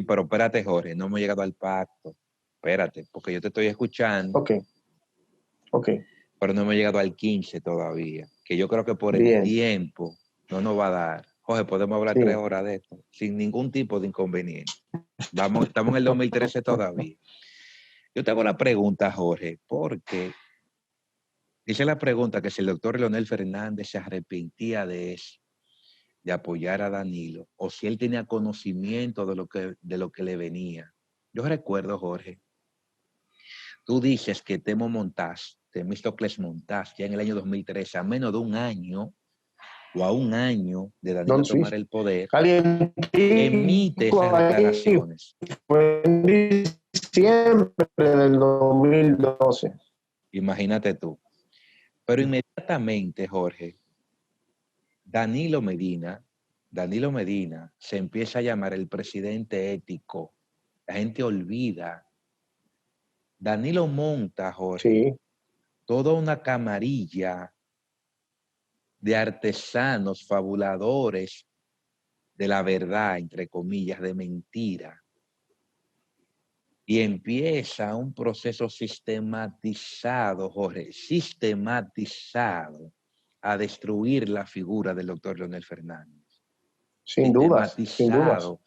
pero espérate, Jorge, no hemos llegado al pacto. espérate, porque yo te estoy escuchando, Ok, ok, pero no hemos llegado al 15 todavía, que yo creo que por el bien, tiempo no nos va a dar. Jorge, podemos hablar sí. 3 horas de esto, sin ningún tipo de inconveniente. Estamos en el 2013 todavía. Yo te hago la pregunta, Jorge, porque dice la pregunta que si el doctor Leonel Fernández se arrepentía de eso, de apoyar a Danilo, o si él tenía conocimiento de lo que le venía. Yo recuerdo, Jorge, tú dices que Temo Montaz, Temístocles Montaz, ya en el año 2013, a menos de un año o a un año de Danilo Don tomar Suizo. el poder, emite Calientico esas ahí, declaraciones. fue en diciembre del 2012. Imagínate tú. Pero inmediatamente, Jorge, Danilo Medina se empieza a llamar el presidente ético. La gente olvida. Danilo monta, Jorge, Sí, toda una camarilla de artesanos fabuladores de la verdad, entre comillas, de mentira. Y empieza un proceso sistematizado, Jorge, sistematizado a destruir la figura del doctor Leonel Fernández. sin dudas, sin dudas. Sistematizado.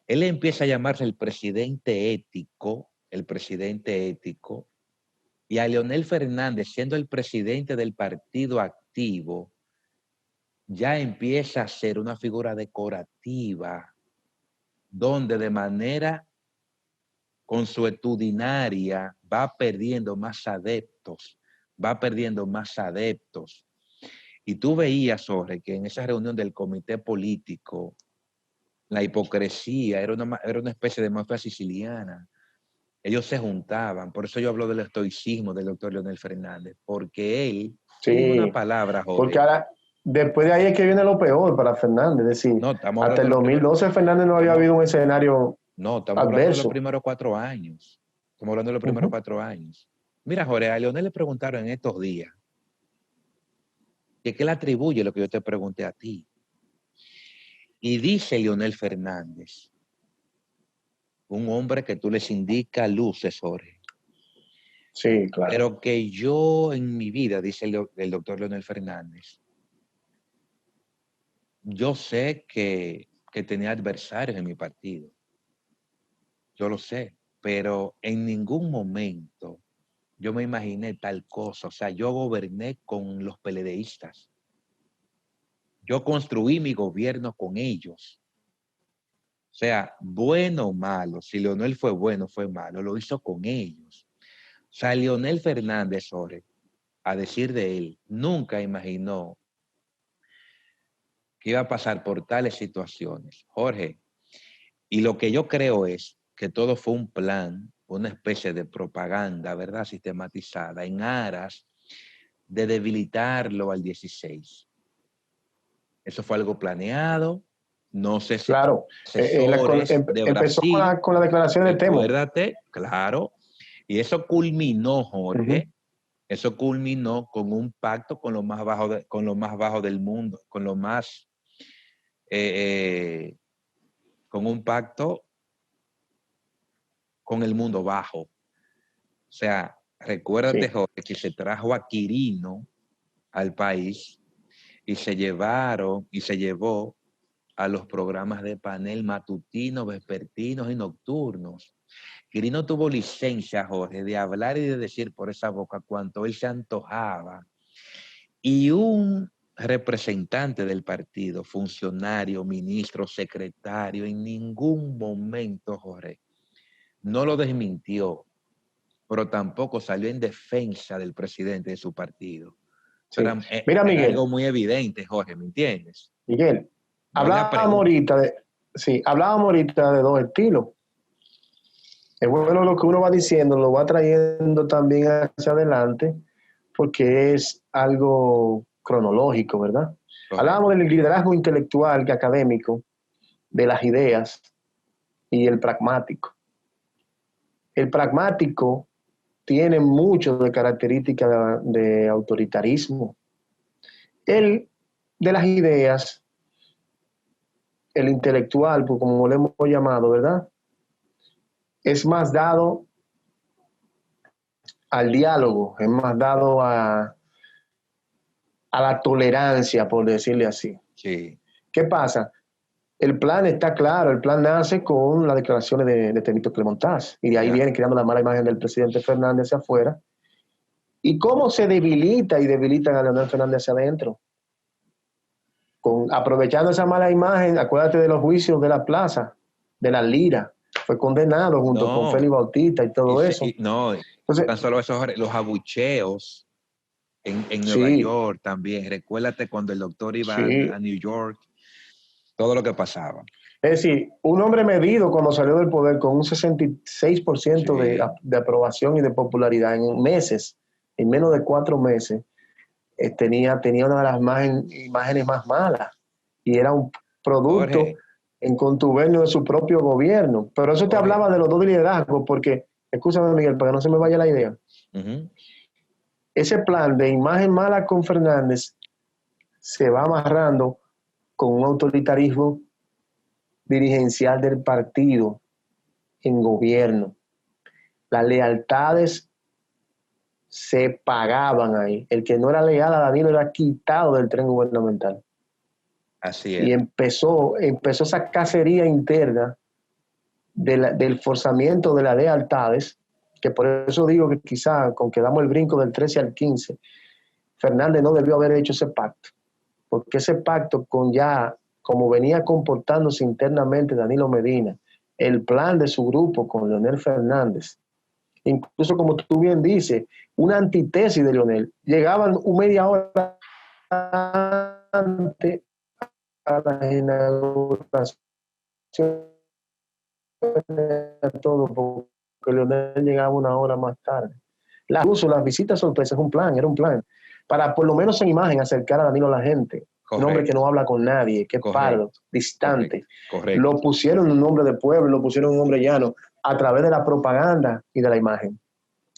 Él empieza a llamarse el presidente ético, y a Leonel Fernández, siendo el presidente del partido activo, ya empieza a ser una figura decorativa, donde de manera consuetudinaria va perdiendo más adeptos, va perdiendo más adeptos. Y tú veías, Jorge, que en esa reunión del comité político, la hipocresía era una especie de mafia siciliana. Ellos se juntaban, por eso yo hablo del estoicismo del doctor Leonel Fernández, porque él, dime una Sí, palabra, porque Jorge. ahora, después de ahí es que viene lo peor para Fernández. Es decir, No, estamos hasta hablando el de los primeros, 2012 Fernández no había estamos, habido un escenario no, estamos hablando de los adverso. primeros 4 años. Estamos hablando de los primeros Ujú. 4 años. Mira, Jorge, a Leonel le preguntaron en estos días que qué le atribuye lo que yo te pregunté a ti. Y dice Leonel Fernández, un hombre que tú les indicas luces, Jorge, Sí, claro. pero que yo en mi vida, dice el doctor Leonel Fernández, yo sé que tenía adversarios en mi partido. Yo lo sé, pero en ningún momento yo me imaginé tal cosa. O sea, yo goberné con los PLDistas. Yo construí mi gobierno con ellos. O sea, bueno o malo, si Leonel fue bueno, fue malo, lo hizo con ellos. O sea, Leonel Fernández, Jorge, a decir de él, nunca imaginó que iba a pasar por tales situaciones. Jorge, y lo que yo creo es que todo fue un plan, una especie de propaganda, ¿verdad? Sistematizada en aras de debilitarlo al 16. Eso fue algo planeado. No sé si Claro. asesores de Empezó Brasil, con la declaración de Temo. recuérdate, claro. Y eso culminó, Ujú. Jorge, eso culminó con un pacto con lo más bajo, con lo más bajo del mundo, con lo más, eh, eh, con un pacto con el mundo bajo. O sea, recuérdate, Sí, Jorge, que se trajo a Quirino al país y se llevó a los programas de panel matutinos, vespertinos y nocturnos. Quirino tuvo licencia, Jorge, de hablar y de decir por esa boca cuanto él se antojaba. Y un representante del partido, funcionario, ministro, secretario, en ningún momento, Jorge, no lo desmintió, pero tampoco salió en defensa del presidente de su partido. sí. Mira, Era Miguel, algo muy evidente, Jorge, ¿me entiendes? Miguel, No es la hablábamos pregunta. ahorita de, sí, hablábamos ahorita de dos estilos. Es bueno lo que uno va diciendo, lo va trayendo también hacia adelante, porque es algo cronológico, ¿verdad? Correcto. Hablábamos del liderazgo intelectual y académico, de las ideas y el pragmático. El pragmático tiene mucho de características de autoritarismo. El de las ideas, el intelectual, pues como lo hemos llamado, ¿verdad? Es más dado al diálogo, es más dado a la tolerancia, por decirle así. Sí. ¿Qué pasa? El plan está claro, el plan nace con las declaraciones de Temito Clemontaz, y de ahí viene creando la mala imagen del presidente Fernández hacia afuera. ¿Y cómo se debilita y debilitan a Leonel Fernández hacia adentro? Aprovechando esa mala imagen, acuérdate de los juicios de la plaza, de la Lira, fue condenado junto con Félix Bautista y todo eso. Entonces, tan solo esos, los abucheos en Nueva York también. Recuérdate cuando el doctor iba a New York, todo lo que pasaba. Es decir, un hombre medido cuando salió del poder con un 66% de aprobación y de popularidad en meses, en menos de 4 meses, tenía una de las imágenes más malas y era un producto en contubernio de su propio gobierno. Pero eso te hablaba de los dos liderazgos, porque, escúchame Miguel, para que no se me vaya la idea. Ese plan de imagen mala con Fernández se va amarrando con un autoritarismo dirigencial del partido en gobierno. Las lealtades se pagaban ahí. El que no era leal a Danilo era quitado del tren gubernamental. Así es. Y empezó esa cacería interna del forzamiento de las lealtades, que por eso digo que quizá con que damos el brinco del 13 al 15, Fernández no debió haber hecho ese pacto, porque ese pacto como venía comportándose internamente Danilo Medina, el plan de su grupo con Leonel Fernández, incluso como tú bien dices, una antítesis de Leonel, llegaban media hora antes a la inauguración todo, porque Leonel llegaba una hora más tarde. Las visitas sorpresas era un plan, para por lo menos en imagen acercar a Danilo a la gente. Un hombre que no habla con nadie, que es pardo, distante. Correcto. Lo pusieron un nombre de pueblo, lo pusieron un hombre llano, a través de la propaganda y de la imagen.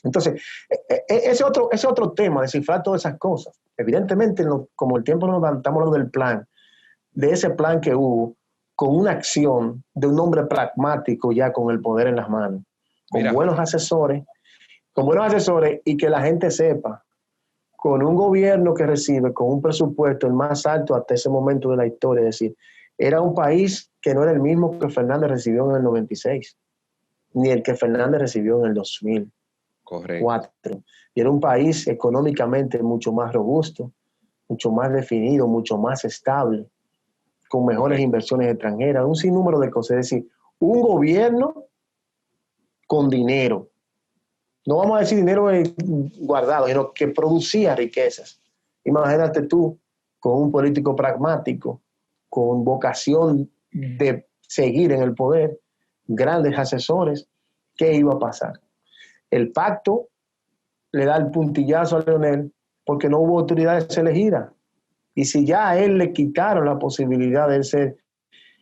Entonces, ese otro tema, descifrar todas esas cosas. Evidentemente, como el tiempo nos estamos hablando del plan, de ese plan que hubo, con una acción de un hombre pragmático ya con el poder en las manos, con buenos asesores y que la gente sepa, con un gobierno que recibe, con un presupuesto el más alto hasta ese momento de la historia, es decir, era un país que no era el mismo que Fernández recibió en el 96, ni el que Fernández recibió en el 2004. Correcto. Y era un país económicamente mucho más robusto, mucho más definido, mucho más estable, con mejores inversiones extranjeras, un sinnúmero de cosas. Es decir, un gobierno con dinero. No vamos a decir dinero guardado, sino que producía riquezas. Imagínate tú, con un político pragmático, con vocación de seguir en el poder, grandes asesores, ¿qué iba a pasar? El pacto le da el puntillazo a Leonel porque no hubo autoridades elegidas. Y si ya a él le quitaron la posibilidad de ser,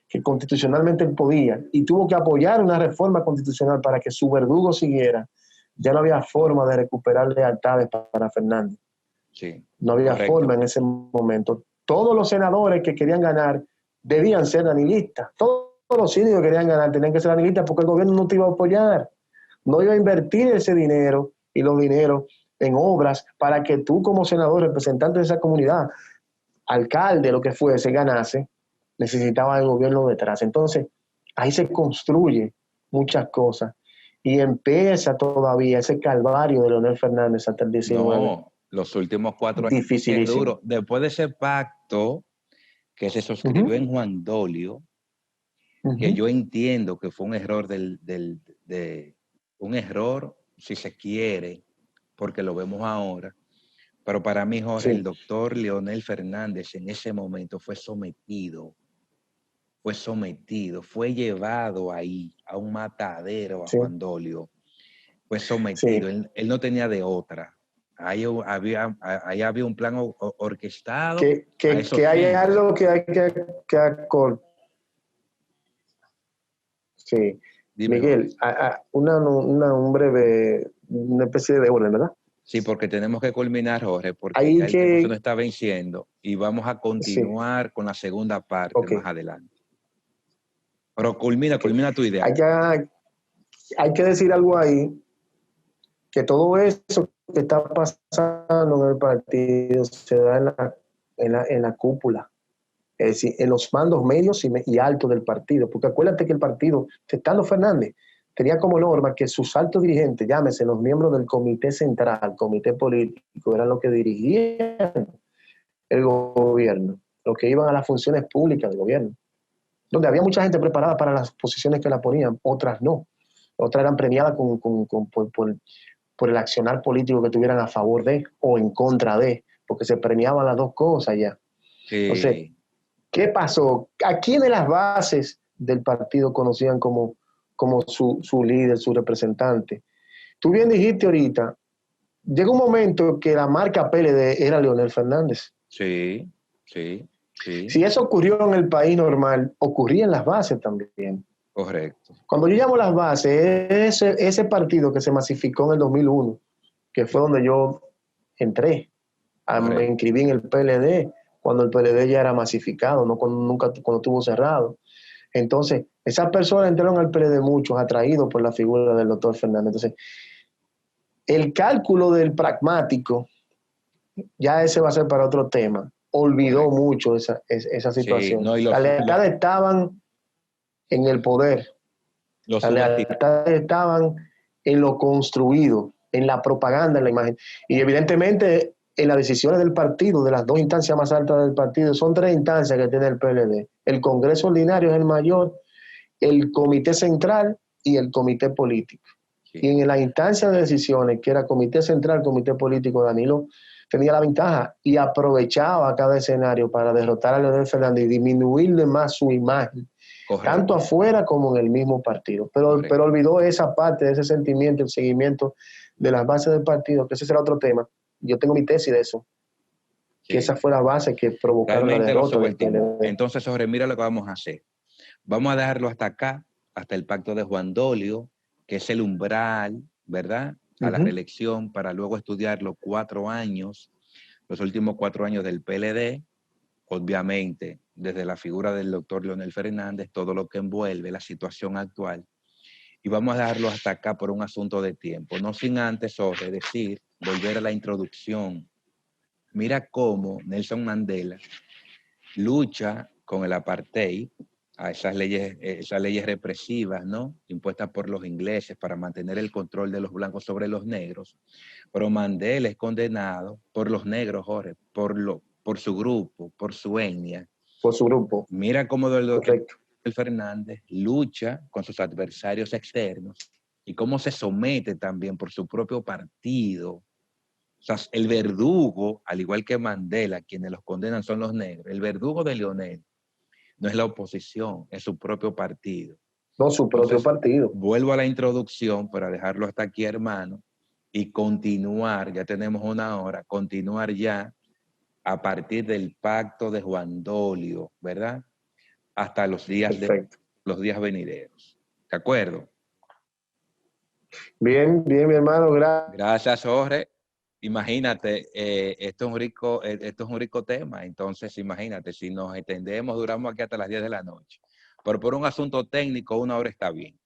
que constitucionalmente él podía, y tuvo que apoyar una reforma constitucional para que su verdugo siguiera, ya no había forma de recuperar lealtades para Fernández. Sí, no había forma en ese momento. Todos los senadores que querían ganar debían ser danilistas. Todos los síndios que querían ganar tenían que ser danilistas porque el gobierno no te iba a apoyar. No iba a invertir ese dinero y los dineros en obras para que tú como senador, representante de esa comunidad, alcalde, lo que fuese, ganase, necesitaba el gobierno detrás. Entonces, ahí se construye muchas cosas y empieza todavía ese calvario de Leonel Fernández hasta el 19. No, los últimos 4 años es duro. Después de ese pacto que se suscribió en Juan Dolio, que yo entiendo que fue un error un error, si se quiere, porque lo vemos ahora. Pero para mí, Jorge, el doctor Leonel Fernández en ese momento fue sometido, fue llevado ahí a un matadero, a Juan Dolio, fue sometido. Él no tenía de otra. Ahí había un plan orquestado. Que hay algo que hay que acordar. Sí. Dime, Miguel, un breve, una especie de orden, ¿verdad? Sí, porque tenemos que culminar, Jorge, porque el tiempo se nos está venciendo y vamos a continuar con la segunda parte más adelante. Pero culmina tu idea. Hay que decir algo ahí, que todo eso que está pasando en el partido se da en la cúpula, es decir, en los mandos medios y altos del partido, porque acuérdate que el partido, Testano Fernández, tenía como norma que sus altos dirigentes, llámese los miembros del comité central, comité político, eran los que dirigían el gobierno, los que iban a las funciones públicas del gobierno, donde había mucha gente preparada para las posiciones que la ponían, otras no, otras eran premiadas por el accionar político que tuvieran a favor de o en contra de, porque se premiaban las dos cosas ya. Sí. Entonces, ¿qué pasó? ¿A quién de las bases del partido conocían como su líder, su representante? Tú bien dijiste ahorita, llegó un momento que la marca PLD era Leonel Fernández. Sí, sí, sí. Si eso ocurrió en el país normal, ocurría en las bases también. Correcto. Cuando yo llamo las bases, ese partido que se masificó en el 2001, que fue donde yo entré, me inscribí en el PLD, cuando el PLD ya era masificado, no cuando estuvo cerrado. Entonces, esas personas entraron al PLD muchos atraídos por la figura del doctor Fernández. Entonces, el cálculo del pragmático, ya ese va a ser para otro tema, olvidó mucho esa situación. Sí, no, las lealtades estaban en el poder, las lealtades estaban en lo construido, en la propaganda, en la imagen. Y evidentemente en las decisiones del partido, de las dos instancias más altas del partido, son tres instancias que tiene el PLD. El Congreso Ordinario es el mayor, el Comité Central y el Comité Político. Sí. Y en la instancia de decisiones, que era Comité Central, Comité Político, Danilo tenía la ventaja y aprovechaba cada escenario para derrotar a Leonel Fernández y disminuirle más su imagen. Correcto. Tanto afuera como en el mismo partido. Pero olvidó esa parte, ese sentimiento, el seguimiento de las bases del partido, que ese será otro tema. Yo tengo mi tesis de eso. Sí. Que esa fue la base que provocaron la derrota del PLD. Entonces, Jorge, mira lo que vamos a hacer. Vamos a dejarlo hasta acá, hasta el pacto de Juan Dolio, que es el umbral, ¿verdad?, a la reelección, para luego estudiar los 4 años, los últimos 4 años del PLD, obviamente, desde la figura del doctor Leonel Fernández, todo lo que envuelve la situación actual. Y vamos a dejarlo hasta acá por un asunto de tiempo. No sin antes, Jorge, decir, volver a la introducción. Mira cómo Nelson Mandela lucha con el apartheid, a esas leyes represivas, ¿no?, impuestas por los ingleses para mantener el control de los blancos sobre los negros. Pero Mandela es condenado por los negros, Jorge, por su grupo, por su etnia. Por su grupo. Mira cómo el doctor Fernández lucha con sus adversarios externos y cómo se somete también por su propio partido. O sea, el verdugo, al igual que Mandela, quienes los condenan son los negros. El verdugo de Leonel no es la oposición, es su propio partido. No, su propio partido. Vuelvo a la introducción para dejarlo hasta aquí, hermano, y continuar, ya tenemos 1 hora, continuar ya a partir del pacto de Juan Dolio, ¿verdad?, hasta los días venideros. ¿De acuerdo? Bien, mi hermano, gracias, Jorge. Imagínate, esto es un rico tema, entonces imagínate, si nos extendemos, duramos aquí hasta las 10 de la noche. Pero por un asunto técnico, 1 hora está bien.